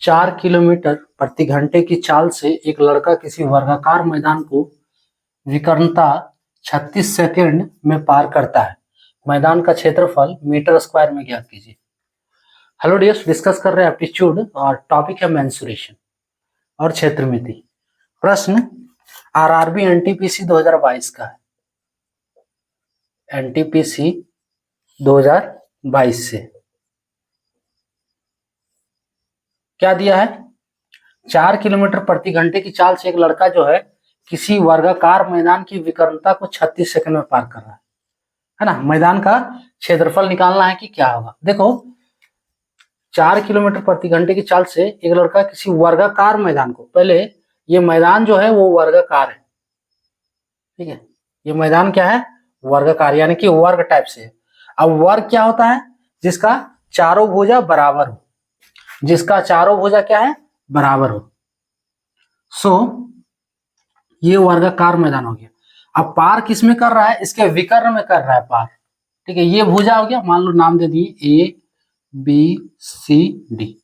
4 kilometre प्रति घंटे की चाल से एक लड़का किसी वर्गाकार मैदान को विकर्णता 36 सेकंड में पार करता है। मैदान का क्षेत्रफल मीटर स्क्वायर में ज्ञात कीजिए। हेलो डियर्स, डिस्कस कर रहे हैं एप्टीट्यूड और टॉपिक है मेंसुरेशन और क्षेत्रमिति। प्रश्न आरआरबी एनटीपीसी 2022 का है। एनटीपीसी 2022 से क्या दिया है? 4 किलोमीटर प्रति घंटे की चाल से एक लड़का जो है किसी वर्गाकार मैदान की विकर्णता को 36 सेकंड में पार कर रहा है ना। मैदान का क्षेत्रफल निकालना है कि क्या होगा। देखो, 4 किलोमीटर प्रति घंटे की चाल से एक लड़का किसी वर्गाकार मैदान को, पहले ये मैदान जो है वो वर्गाकार है, ठीक है। ये मैदान क्या है? वर्गाकार, यानी कि वर्ग टाइप से है। अब वर्ग क्या होता है? जिसका चारों भुजा बराबर हो, जिसका चारों भुजा क्या है? बराबर हो। सो ये वर्गाकार मैदान हो गया। अब पार किस में कर रहा है? इसके विकर्ण में कर रहा है पार, ठीक है। ये भुजा हो गया, मान लो नाम दे दिए ए बी सी डी,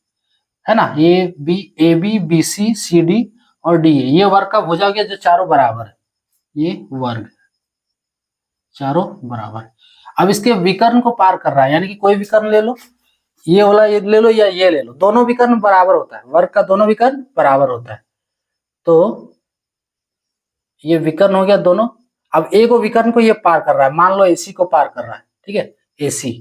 है ना। A B B C D और डी। ये वर्ग का भुजा हो गया जो चारों बराबर है। ये वर्ग चारों बराबर। अब इसके विकर्ण को पार कर रहा है, यानी कि कोई विकर्ण ले लो, ये वाला ये ले लो या ये ले लो, दोनों विकर्ण बराबर होता है। वर्ग का दोनों विकर्ण बराबर होता है, तो ये विकर्ण हो गया दोनों। अब ए को विकर्ण को ये पार कर रहा है, मान लो एसी को पार कर रहा है, ठीक है, एसी,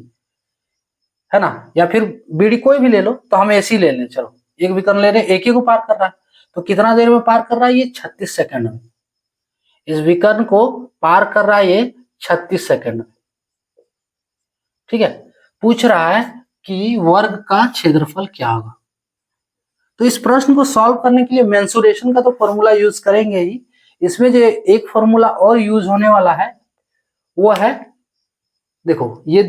है ना। या फिर बीडी कोई भी ले लो, तो हम एसी ले लें। चलो, एक विकर्ण ले रहे, एक ही को पार कर रहा है, तो कितना देर में पार कर रहा है? ये 36 सेकंड में। इस विकर्ण को पार कर रहा है ये 36 सेकंड में, ठीक है। पूछ रहा है कि वर्ग का क्षेत्रफल क्या होगा। तो इस प्रश्न को सॉल्व करने के लिए मेंसुरेशन का तो फॉर्मूला यूज करेंगे ही। इसमें जो एक फॉर्मूला और यूज होने वाला है वो है, देखो, ये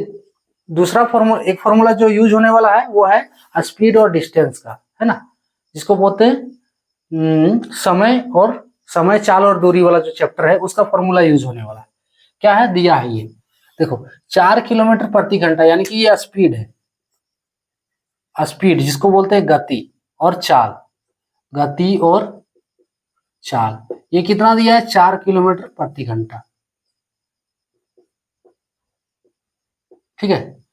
दूसरा फॉर्मूला, एक फॉर्मूला जो यूज होने वाला है वो है स्पीड और डिस्टेंस का, है ना, जिसको बोलते हैं समय चाल और दूरी वाला जो चैप्टर है उसका फॉर्मूला यूज होने वाला है। क्या है दिया है? ये देखो, 4 किलोमीटर प्रति घंटा, यानी कि ये स्पीड है। स्पीड जिसको बोलते हैं गति और चाल, गति और चाल, ये कितना दिया है? 4 किलोमीटर प्रति घंटा, ठीक है।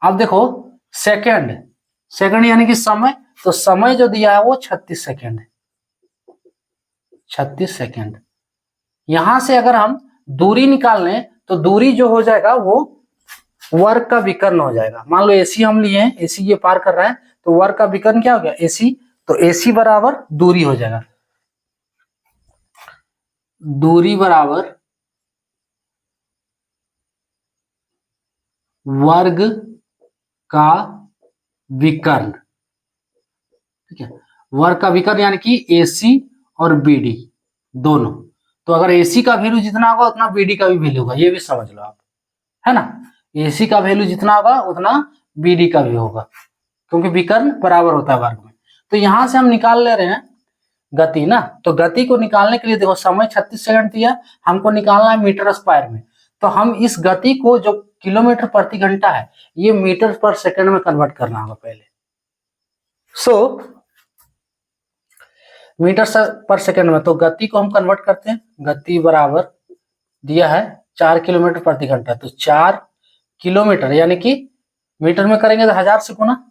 अब देखो, सेकंड यानी कि समय, तो समय जो दिया है वो 36 सेकंड है। 36 सेकंड। यहां से अगर हम दूरी निकाल लें तो दूरी जो हो जाएगा वो वर्ग का विकर्ण हो जाएगा। मान लो एसी हम लिए हैं, एसी ये पार कर रहा है, तो वर्ग का विकर्ण क्या हो गया? एसी। तो एसी बराबर दूरी हो जाएगा, दूरी बराबर वर्ग का विकर्ण, ठीक है। वर्ग का विकर्ण यानी कि एसी और बीडी दोनों। तो अगर एसी का वैल्यू जितना होगा उतना बीडी का भी वैल्यू होगा, ये भी समझ लो आप, है ना। एसी का वैल्यू जितना होगा उतना बीडी का भी होगा, क्योंकि विकर्ण बराबर होता है वर्ग में। तो यहां से हम निकाल ले रहे हैं गति ना। तो गति को निकालने के लिए देखो, समय 36 सेकंड दिया, हमको निकालना है मीटर स्क्वायर में। तो हम इस गति को जो किलोमीटर प्रति घंटा है ये मीटर पर सेकंड में कन्वर्ट करना होगा पहले। मीटर पर सेकंड में, तो गति को हम कन्वर्ट करते हैं। गति बराबर दिया है 4 किलोमीटर प्रति घंटा, तो 4 किलोमीटर यानी कि मीटर में करेंगे तो 1000 से गुना,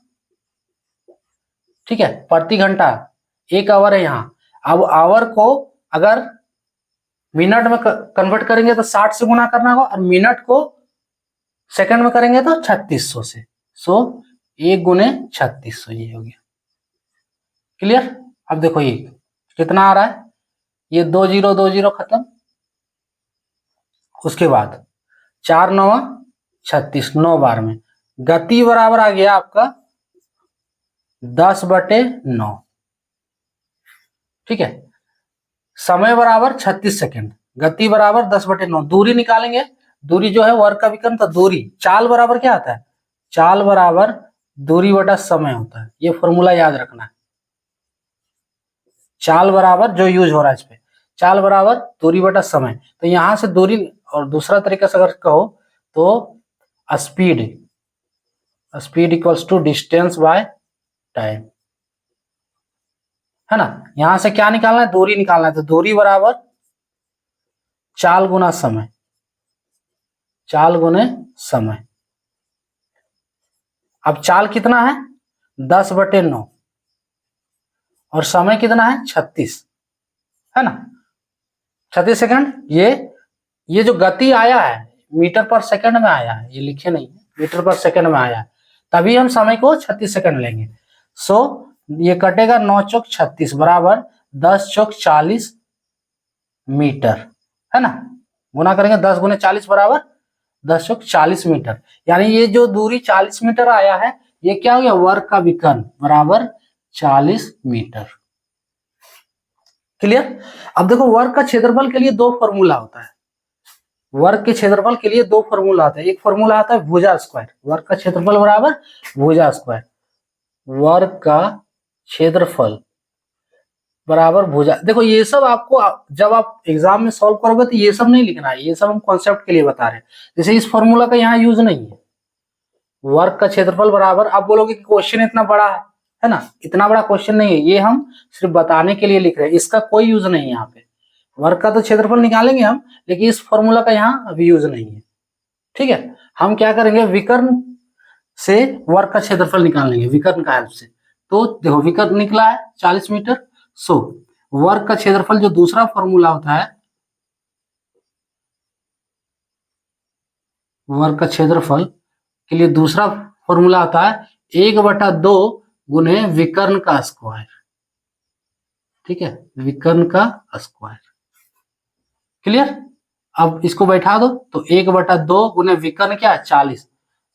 ठीक है, प्रति घंटा। 1 आवर है यहाँ। अब आवर को अगर मिनट में कन्वर्ट करेंगे तो 60 से गुना करना होगा, और मिनट को सेकंड में करेंगे तो 3600 से। 1 गुने 3600, ये हो गया। क्लियर? अब देखो ये कितना आ रहा है, ये 2020 खत्म, उसके बाद 4 9 36, 9 बार में गति बराबर आ गया आपका 10/9, ठीक है। समय बराबर 36 सेकंड, गति बराबर 10/9। दूरी निकालेंगे, दूरी जो है वर्ग का विकर्ण, तो दूरी, चाल बराबर क्या आता है? चाल बराबर दूरी बटा समय होता है। ये फॉर्मूला याद रखना है। चाल बराबर जो यूज हो रहा है इस पे, चाल बराबर दूरी बटा समय। तो यहां से दूरी, और दूसरा तरीका से अगर कहो तो speed equals to distance by time. है ना। यहां से क्या निकालना है, दूरी निकालना है, तो दूरी बराबर चाल गुना समय, चाल गुने समय। अब चाल कितना है 10/9 और समय कितना है 36, है ना 36 सेकंड। ये जो गति आया है मीटर पर सेकंड में आया है, ये लिखे नहीं है, मीटर पर सेकंड में आया है, तभी हम समय को 36 सेकंड लेंगे। सो ये कटेगा 9 चौक 36 बराबर 10 चौक 40 मीटर, है ना। गुना करेंगे 10 गुने 40 बराबर 10 चौक 40 मीटर। यानी ये जो दूरी 40 मीटर आया है ये क्या हो गया, वर्ग का विकर्ण बराबर 40 मीटर। क्लियर। अब देखो वर्ग का क्षेत्रफल के लिए दो फॉर्मूला होता है, वर्ग के क्षेत्रफल के लिए दो फॉर्मूला आता है। एक फॉर्मूला आता है भुजा स्क्वायर, वर्ग का क्षेत्रफल बराबर भुजा स्क्वायर, वर्ग का क्षेत्रफल बराबर भुजा। देखो ये सब आपको जब आप एग्जाम में सॉल्व करोगे तो ये सब नहीं लिखना है, ये सब हम कॉन्सेप्ट के लिए बता रहे हैं। जैसे इस फॉर्मूला का यहाँ यूज नहीं है, वर्ग का क्षेत्रफल बराबर, आप बोलोगे कि क्वेश्चन इतना बड़ा है ना, इतना बड़ा क्वेश्चन नहीं है, ये हम सिर्फ बताने के लिए लिख रहे हैं, इसका कोई यूज नहीं है यहाँ पे। वर्ग का तो क्षेत्रफल निकालेंगे हम, लेकिन इस फॉर्मूला का यहाँ अभी यूज नहीं है, ठीक है। हम क्या करेंगे, विकर्ण से वर्ग का क्षेत्रफल निकाल लेंगे विकर्ण का हेल्प से। तो देखो विकर्ण निकला है 40 मीटर। सो वर्ग का क्षेत्रफल जो दूसरा फॉर्मूला होता है, वर्ग का क्षेत्रफल के लिए दूसरा फॉर्मूला आता है 1/2 गुने विकर्ण का स्क्वायर, ठीक है, विकर्ण का स्क्वायर। क्लियर। अब इसको बैठा दो तो 1/2 गुने विकर्ण क्या है 40,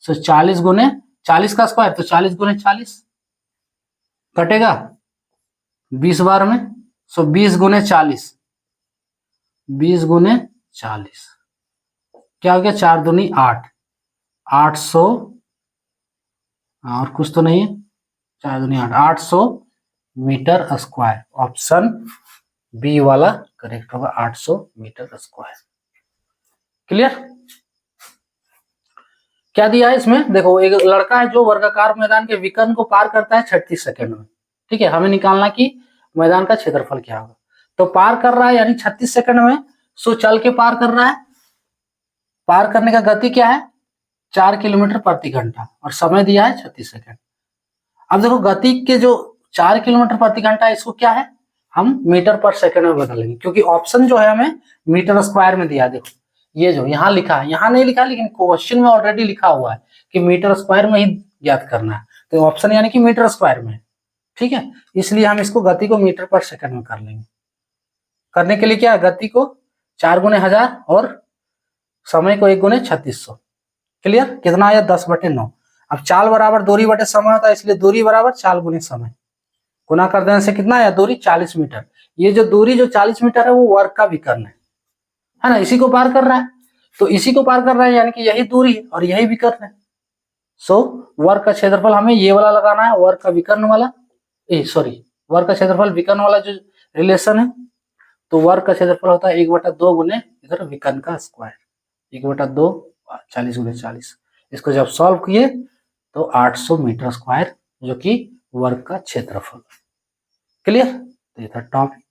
सो 40 गुने 40 का स्क्वायर, तो 40 गुने 40 कटेगा 20 बार में, सो 20 गुने 40, 20 गुने 40 क्या हो गया, 4 दूनी 8, 800 और कुछ तो नहीं है, 4 दूनी 8, 800 मीटर स्क्वायर। ऑप्शन बी वाला करेक्ट होगा, 800 मीटर स्क्वायर। क्लियर। क्या दिया है इसमें, देखो एक लड़का है जो वर्गाकार मैदान के विकर्ण को पार करता है 36 सेकंड में, ठीक है। हमें निकालना कि मैदान का क्षेत्रफल क्या होगा, तो पार कर रहा है यानी 36 सेकंड में, सो चल के पार कर रहा है, पार करने का गति क्या है 4 किलोमीटर प्रति घंटा और समय दिया है 36 सेकंड। अब देखो गति के जो 4 किलोमीटर प्रति घंटा इसको क्या है, हम मीटर पर सेकंड में बदलेंगे, क्योंकि ऑप्शन जो है हमें मीटर स्क्वायर में दिया है। देखो ये जो यहाँ लिखा है, यहाँ नहीं लिखा लेकिन क्वेश्चन में ऑलरेडी लिखा हुआ है कि मीटर स्क्वायर में ही ज्ञात करना है, तो ऑप्शन यानी कि मीटर स्क्वायर में, ठीक है। इसलिए हम इसको गति को मीटर पर सेकंड में कर लेंगे। करने के लिए क्या है, गति को 4 गुने 1000 और समय को 1 गुने 3600। क्लियर। कितना आया 10/9। अब चाल बराबर दूरी बटे समय होता है, इसलिए दूरी बराबर चाल गुने समय, गुना कर देने से कितना आया, दूरी 40 मीटर। ये जो दूरी जो 40 मीटर है वो वर्ग का विकर्ण है ना, इसी को पार कर रहा है, तो इसी को पार कर रहा है यानी कि यही दूरी है और यही विकर्ण है। सो वर्ग का क्षेत्रफल हमें ये वाला लगाना है, वर्ग का विकर्ण वाला, सॉरी वर्ग का क्षेत्रफल विकर्ण वाला जो रिलेशन है, तो वर्ग का क्षेत्रफल होता है 1/2 गुने इधर विकर्ण का स्क्वायर, 1/2 40 गुने 40। इसको जब सॉल्व किए तो 800 मीटर स्क्वायर जो कि वर्ग का क्षेत्रफल। क्लियर। तो ये था टॉपिक।